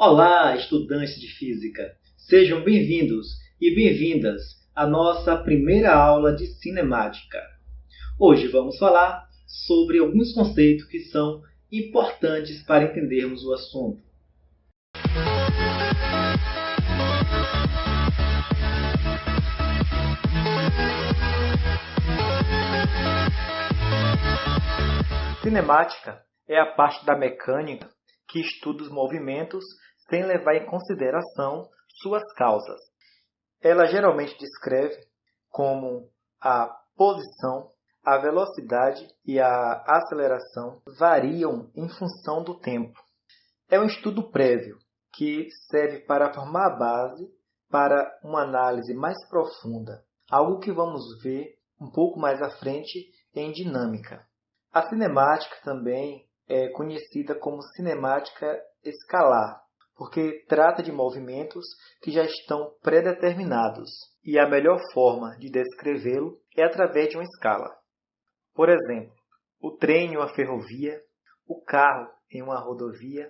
Olá, estudantes de física! Sejam bem-vindos e bem-vindas à nossa primeira aula de cinemática. Hoje vamos falar sobre alguns conceitos que são importantes para entendermos o assunto. Cinemática é a parte da mecânica que estuda os movimentos sem levar em consideração suas causas. Ela geralmente descreve como a posição, a velocidade e a aceleração variam em função do tempo. É um estudo prévio que serve para formar a base para uma análise mais profunda, algo que vamos ver um pouco mais à frente em dinâmica. A cinemática também é conhecida como cinemática escalar, porque trata de movimentos que já estão pré-determinados, e a melhor forma de descrevê-lo é através de uma escala. Por exemplo, o trem em uma ferrovia, o carro em uma rodovia,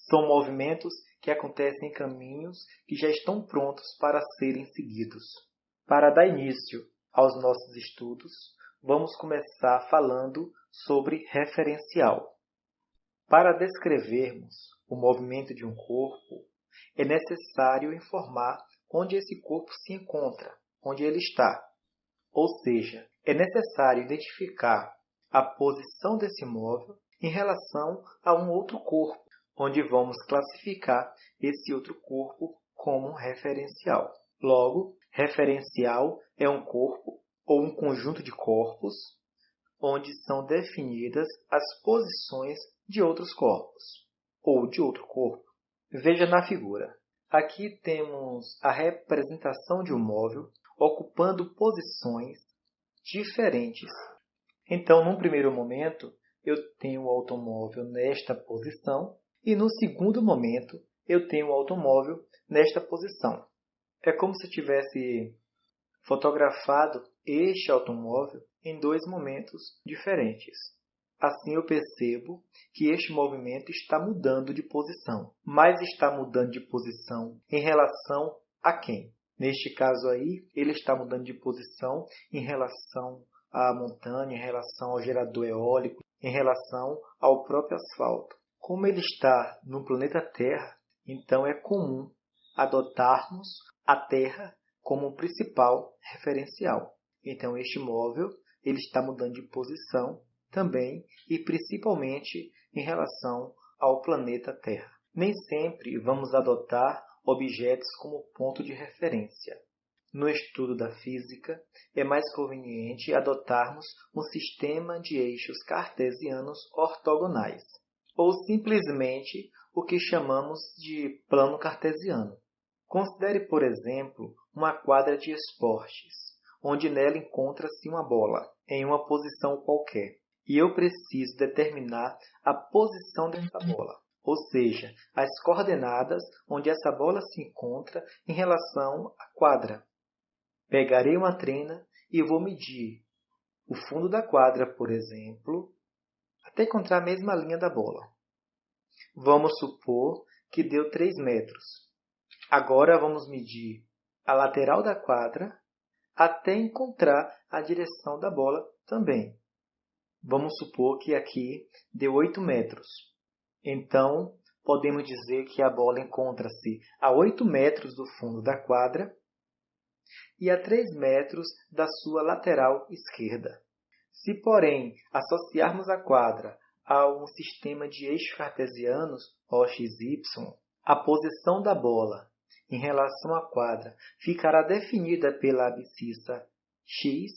são movimentos que acontecem em caminhos que já estão prontos para serem seguidos. Para dar início aos nossos estudos, vamos começar falando sobre referencial. Para descrevermos o movimento de um corpo, é necessário informar onde esse corpo se encontra, onde ele está. Ou seja, é necessário identificar a posição desse móvel em relação a um outro corpo, onde vamos classificar esse outro corpo como um referencial. Logo, referencial é um corpo ou um conjunto de corpos onde são definidas as posições de outros corpos ou de outro corpo. Veja na figura. Aqui temos a representação de um móvel ocupando posições diferentes. Então, num primeiro momento, eu tenho o automóvel nesta posição e no segundo momento, eu tenho o automóvel nesta posição. É como se eu tivesse fotografado este automóvel em dois momentos diferentes. Assim eu percebo que este movimento está mudando de posição. Mas está mudando de posição em relação a quem? Neste caso aí, ele está mudando de posição em relação à montanha, em relação ao gerador eólico, em relação ao próprio asfalto. Como ele está no planeta Terra, então é comum adotarmos a Terra como um principal referencial. Então este móvel ele está mudando de posição também e principalmente em relação ao planeta Terra. Nem sempre vamos adotar objetos como ponto de referência. No estudo da física, é mais conveniente adotarmos um sistema de eixos cartesianos ortogonais, ou simplesmente o que chamamos de plano cartesiano. Considere, por exemplo, uma quadra de esportes, onde nela encontra-se uma bola, em uma posição qualquer, e eu preciso determinar a posição dessa bola, ou seja, as coordenadas onde essa bola se encontra em relação à quadra. Pegarei uma trena e vou medir o fundo da quadra, por exemplo, até encontrar a mesma linha da bola. Vamos supor que deu 3 metros. Agora vamos medir a lateral da quadra até encontrar a direção da bola também. Vamos supor que aqui deu 8 metros. Então, podemos dizer que a bola encontra-se a 8 metros do fundo da quadra e a 3 metros da sua lateral esquerda. Se, porém, associarmos a quadra a um sistema de eixos cartesianos, OX, Y, a posição da bola em relação à quadra ficará definida pela abscissa x,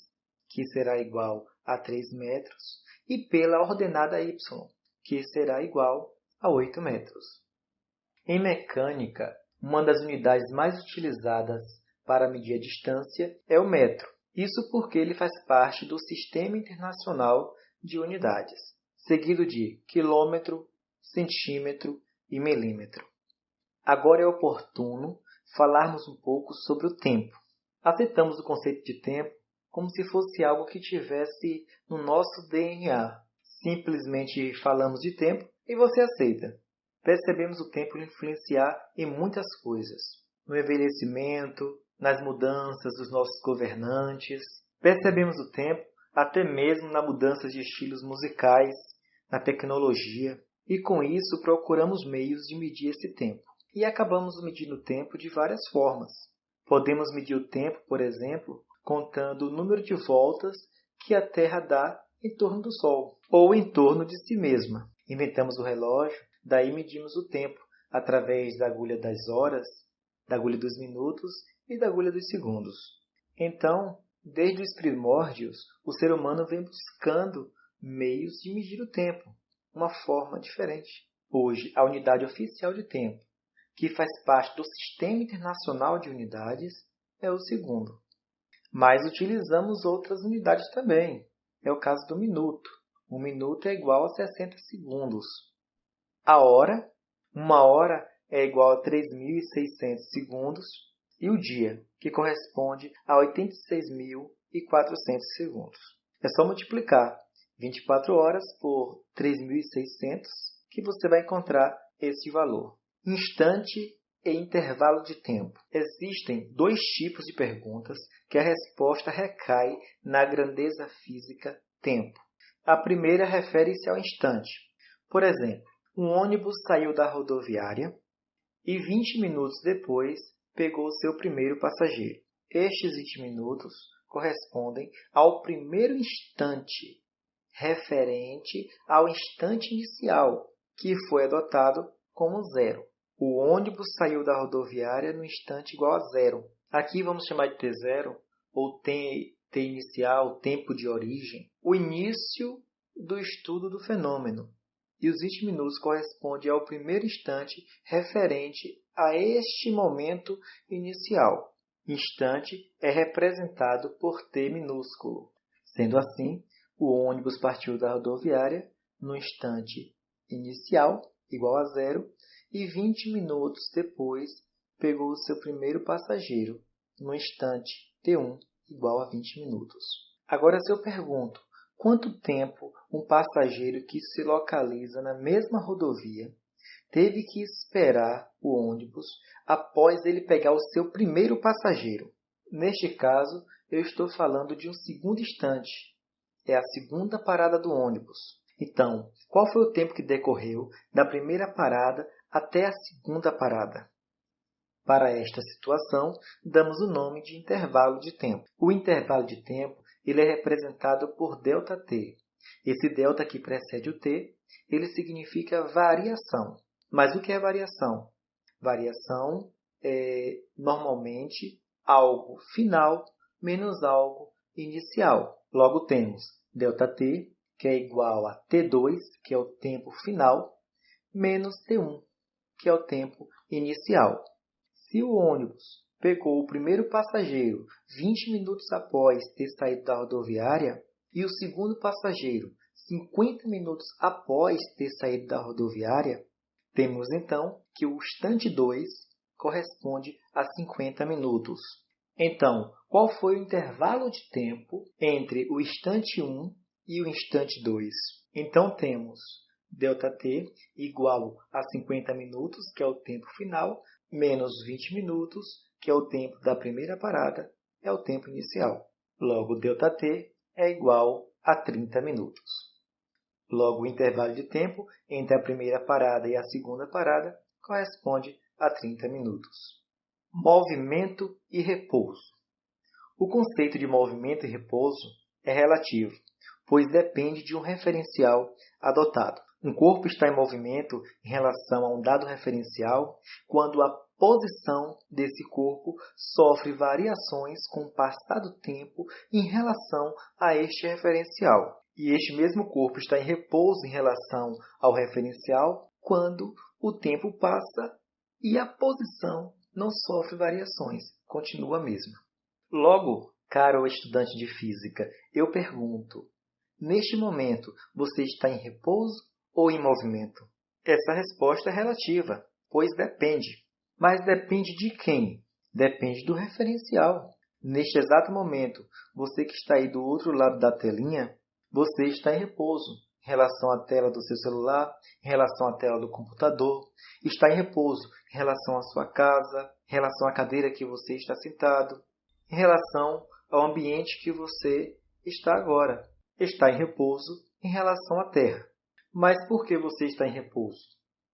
que será igual a 3 metros, e pela ordenada y, que será igual a 8 metros. Em mecânica, uma das unidades mais utilizadas para medir a distância é o metro. Isso porque ele faz parte do Sistema Internacional de Unidades, seguido de quilômetro, centímetro e milímetro. Agora é oportuno falarmos um pouco sobre o tempo. Aceitamos o conceito de tempo como se fosse algo que tivesse no nosso DNA. Simplesmente falamos de tempo e você aceita. percebemos o tempo influenciar em muitas coisas. No envelhecimento, nas mudanças dos nossos governantes. Percebemos o tempo até mesmo na mudança de estilos musicais, na tecnologia. E com isso procuramos meios de medir esse tempo. E acabamos medindo o tempo de várias formas. Podemos medir o tempo, por exemplo, contando o número de voltas que a Terra dá em torno do Sol, ou em torno de si mesma. Inventamos o relógio, daí medimos o tempo através da agulha das horas, da agulha dos minutos e da agulha dos segundos. Então, desde os primórdios, o ser humano vem buscando meios de medir o tempo, uma forma diferente. Hoje, a unidade oficial de tempo, que faz parte do Sistema Internacional de Unidades, é o segundo. Mas utilizamos outras unidades também. É o caso do minuto. Um minuto é igual a 60 segundos. A hora, uma hora é igual a 3.600 segundos. E o dia, que corresponde a 86.400 segundos. É só multiplicar 24 horas por 3.600 que você vai encontrar esse valor. Instante e intervalo de tempo. Existem dois tipos de perguntas que a resposta recai na grandeza física tempo. A primeira refere-se ao instante. Por exemplo, um ônibus saiu da rodoviária e 20 minutos depois pegou seu primeiro passageiro. Estes 20 minutos correspondem ao primeiro instante, referente ao instante inicial, que foi adotado como zero. O ônibus saiu da rodoviária no instante igual a zero. Aqui vamos chamar de T0, ou T inicial, tempo de origem, o início do estudo do fenômeno. E os 20 minutos correspondem ao primeiro instante referente a este momento inicial. Instante é representado por T minúsculo. Sendo assim, o ônibus partiu da rodoviária no instante inicial, igual a zero, e 20 minutos depois pegou o seu primeiro passageiro, no instante T1, igual a 20 minutos. Agora, se eu pergunto, quanto tempo um passageiro que se localiza na mesma rodovia teve que esperar o ônibus após ele pegar o seu primeiro passageiro? Neste caso, eu estou falando de um segundo instante. É a segunda parada do ônibus. Então, qual foi o tempo que decorreu da primeira parada até a segunda parada? Para esta situação, damos o nome de intervalo de tempo. O intervalo de tempo ele é representado por ΔT. Esse delta que precede o t, ele significa variação. Mas o que é variação? Variação é normalmente algo final menos algo inicial. Logo temos ΔT, que é igual a T2, que é o tempo final, menos T1, que é o tempo inicial. Se o ônibus pegou o primeiro passageiro 20 minutos após ter saído da rodoviária e o segundo passageiro 50 minutos após ter saído da rodoviária, temos então que o instante 2 corresponde a 50 minutos. Então, qual foi o intervalo de tempo entre o instante 1 e o instante 2? Então, temos ΔT igual a 50 minutos, que é o tempo final, menos 20 minutos, que é o tempo da primeira parada, é o tempo inicial. Logo, ΔT é igual a 30 minutos. Logo, o intervalo de tempo entre a primeira parada e a segunda parada corresponde a 30 minutos. Movimento e repouso. O conceito de movimento e repouso é relativo, pois depende de um referencial adotado. Um corpo está em movimento em relação a um dado referencial quando a posição desse corpo sofre variações com o passar do tempo em relação a este referencial. E este mesmo corpo está em repouso em relação ao referencial quando o tempo passa e a posição não sofre variações, continua a mesma. Logo, caro estudante de física, eu pergunto, neste momento você está em repouso ou em movimento? Essa resposta é relativa, pois depende. Mas depende de quem? Depende do referencial. Neste exato momento, você que está aí do outro lado da telinha, você está em repouso. em relação à tela do seu celular, em relação à tela do computador. Está em repouso em relação à sua casa, em relação à cadeira que você está sentado, em relação ao ambiente que você está agora. Está em repouso em relação à Terra. Mas por que você está em repouso?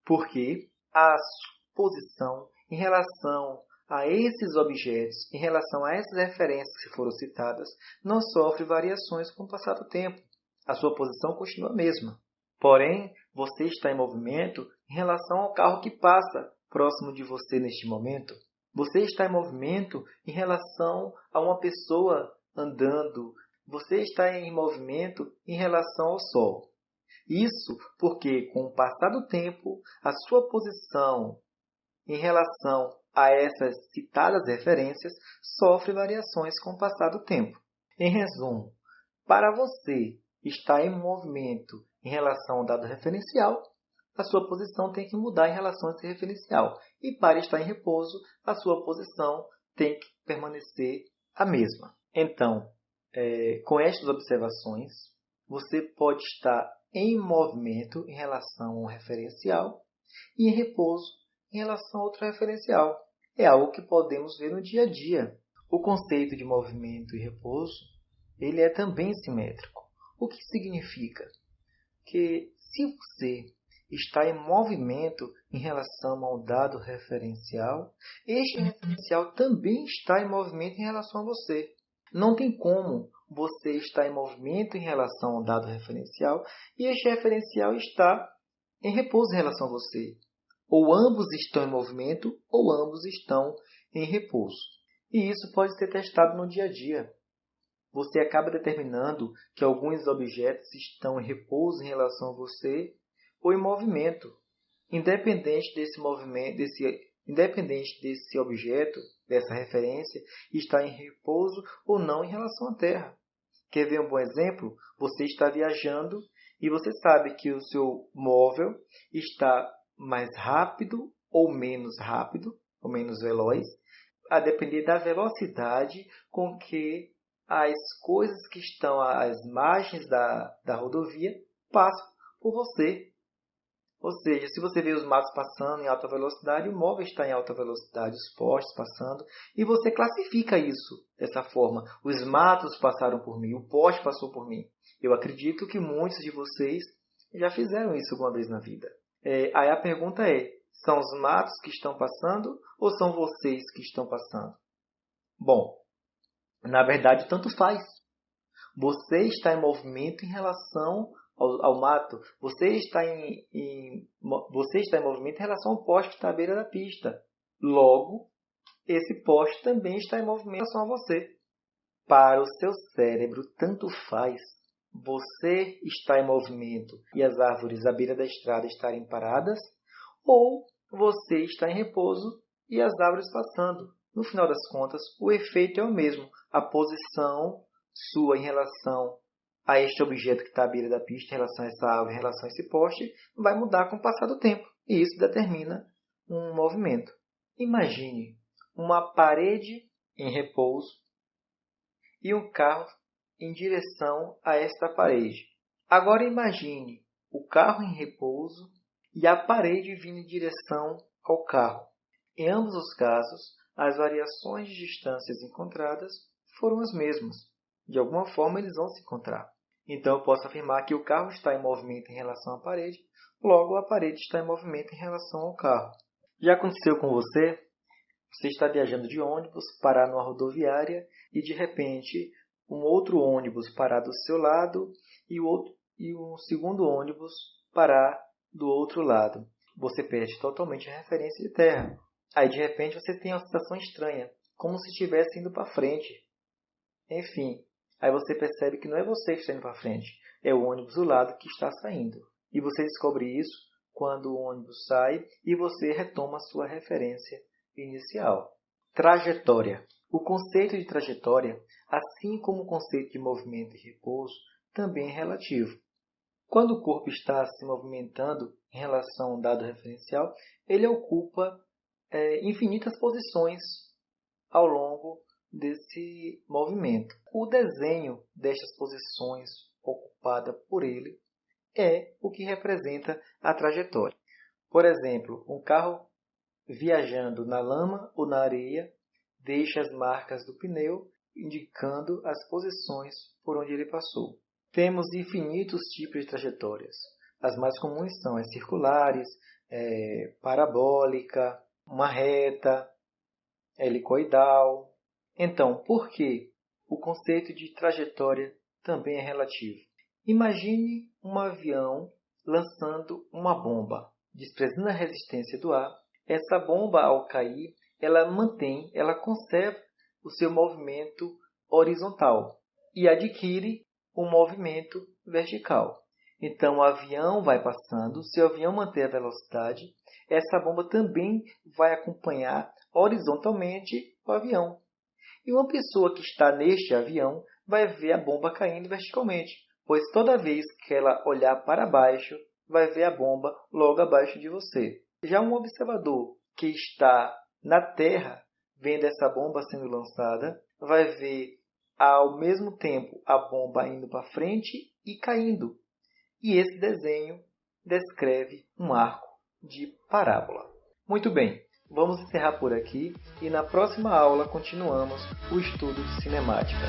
Porque a sua posição em relação a esses objetos, em relação a essas referências que foram citadas, não sofre variações com o passar do tempo. A sua posição continua a mesma. Porém, você está em movimento em relação ao carro que passa próximo de você neste momento. Você está em movimento em relação a uma pessoa andando. Você está em movimento em relação ao sol. Isso porque, com o passar do tempo, a sua posição em relação a essas citadas referências sofre variações com o passar do tempo. Em resumo, para você estar em movimento em relação ao dado referencial, a sua posição tem que mudar em relação a esse referencial. E para estar em repouso, a sua posição tem que permanecer a mesma. Então, com estas observações, você pode estar em movimento em relação a um referencial e em repouso em relação a outro referencial. É algo que podemos ver no dia a dia. O conceito de movimento e repouso, ele é também simétrico. O que significa? Que se você está em movimento em relação ao dado referencial, este referencial também está em movimento em relação a você. Não tem como você estar em movimento em relação ao dado referencial e este referencial está em repouso em relação a você. Ou ambos estão em movimento ou ambos estão em repouso. E isso pode ser testado no dia a dia. Você acaba determinando que alguns objetos estão em repouso em relação a você ou em movimento, independente desse movimento, independente desse objeto, dessa referência, estar em repouso ou não em relação à Terra. Quer ver um bom exemplo? Você está viajando e você sabe que o seu móvel está mais rápido ou menos veloz, a depender da velocidade com que as coisas que estão às margens da rodovia passam por você. Ou seja, se você vê os matos passando em alta velocidade, o móvel está em alta velocidade, os postes passando, e você classifica isso dessa forma. Os matos passaram por mim, o poste passou por mim. Eu acredito que muitos de vocês já fizeram isso alguma vez na vida. Aí a pergunta é, são os matos que estão passando ou são vocês que estão passando? Bom, na verdade, tanto faz. Você está em movimento em relação ao mato. Você está em movimento em relação ao poste que está à beira da pista. Logo, esse poste também está em movimento em relação a você. Para o seu cérebro, tanto faz você estar em movimento e as árvores à beira da estrada estarem paradas, ou você está em repouso e as árvores passando. No final das contas, o efeito é o mesmo. A posição sua em relação a este objeto que está à beira da pista, em relação a essa árvore, em relação a esse poste, vai mudar com o passar do tempo. E isso determina um movimento. Imagine uma parede em repouso e um carro em direção a esta parede. Agora imagine o carro em repouso e a parede vindo em direção ao carro. Em ambos os casos, as variações de distâncias encontradas foram as mesmas. De alguma forma, eles vão se encontrar. Então, eu posso afirmar que o carro está em movimento em relação à parede, logo a parede está em movimento em relação ao carro. Já aconteceu com você? Você está viajando de ônibus, parar numa rodoviária e, de repente, um outro ônibus parar do seu lado e um segundo ônibus parar do outro lado. Você perde totalmente a referência de terra. Aí, de repente, você tem uma sensação estranha, como se estivesse indo para frente. Enfim, aí você percebe que não é você que está indo para frente, é o ônibus do lado que está saindo. E você descobre isso quando o ônibus sai e você retoma a sua referência inicial. Trajetória. O conceito de trajetória, assim como o conceito de movimento e repouso, também é relativo. Quando o corpo está se movimentando em relação a um dado referencial, ele ocupa infinitas posições ao longo desse movimento. O desenho destas posições ocupadas por ele é o que representa a trajetória. Por exemplo, um carro viajando na lama ou na areia deixa as marcas do pneu indicando as posições por onde ele passou. Temos infinitos tipos de trajetórias. As mais comuns são as circulares, parabólica, uma reta, helicoidal. Então, por que o conceito de trajetória também é relativo? Imagine um avião lançando uma bomba, desprezando a resistência do ar. Essa bomba, ao cair, ela conserva o seu movimento horizontal e adquire um movimento vertical. Então, o avião vai passando, se o avião manter a velocidade, essa bomba também vai acompanhar horizontalmente o avião. E uma pessoa que está neste avião vai ver a bomba caindo verticalmente, pois toda vez que ela olhar para baixo, vai ver a bomba logo abaixo de você. Já um observador que está na Terra, vendo essa bomba sendo lançada, vai ver ao mesmo tempo a bomba indo para frente e caindo. E esse desenho descreve um arco de parábola. Muito bem, vamos encerrar por aqui e na próxima aula continuamos o estudo de cinemática.